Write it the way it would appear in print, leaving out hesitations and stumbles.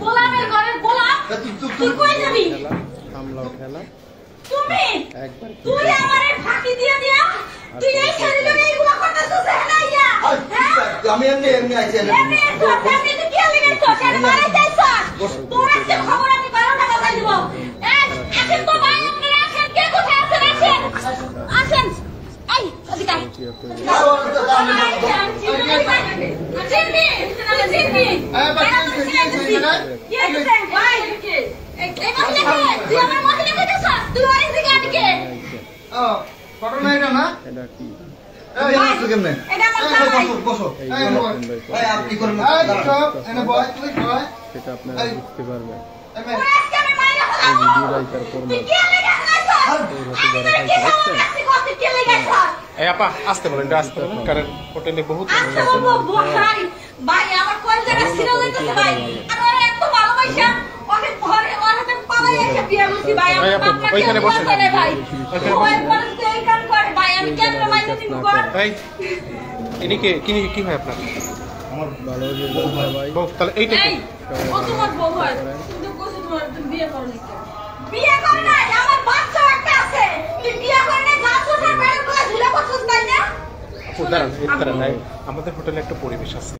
গোলামের ঘরে গোলাম তুই কই যাবি হামলা খেলা তুমি তুই আমারে ফাঁকি দিয়ে দিয়া তুই এই শরীরে এইগুলা করতেছস না ইয়া আমি এমনি আইছি এমনি তুই কি লাগাইছস আমি মারা যাইছস তোর একটা খবর আমি 12 টাকা চাই দিব আসেন তো ভাই আপনারা আসেন কে কোথায় আছেন আসেন এই ওদিকে ঘটনা এটা না এটা কি কেমনে বসো আপনি করেন সেটা আপনারা বুঝতে পারবেন আপা আসতে বলেন আসতে বলেন কারণ হোটেলে বহুত ভাই আমার কোন জায়গা ছিল লইতেছে ভাই আর এত ভালোবাসা ওকে ঘরে ওরতে পালাই এসে বিয়ে করছি ভাই আমার ওইখানে বসে ভাই ওই পরে এই কাম করে ভাই আমি কেন মাইনে দিব কর ভাই এদিকে কি হয় আপনার আমার ভালো যে ভাই বউ তাহলে এইটা কি ও তোমার বউ হয় কিন্তু কোসে তোমার বিয়ে করনি বিয়ে করে না আমার বাচ্চা একটা আছে তুই বিয়ে করে না গাছর পেড়ে করে ঝুলে বসছ তাই না দাঁড়ান আমাদের হোটেলে একটা পরিবেশ আছে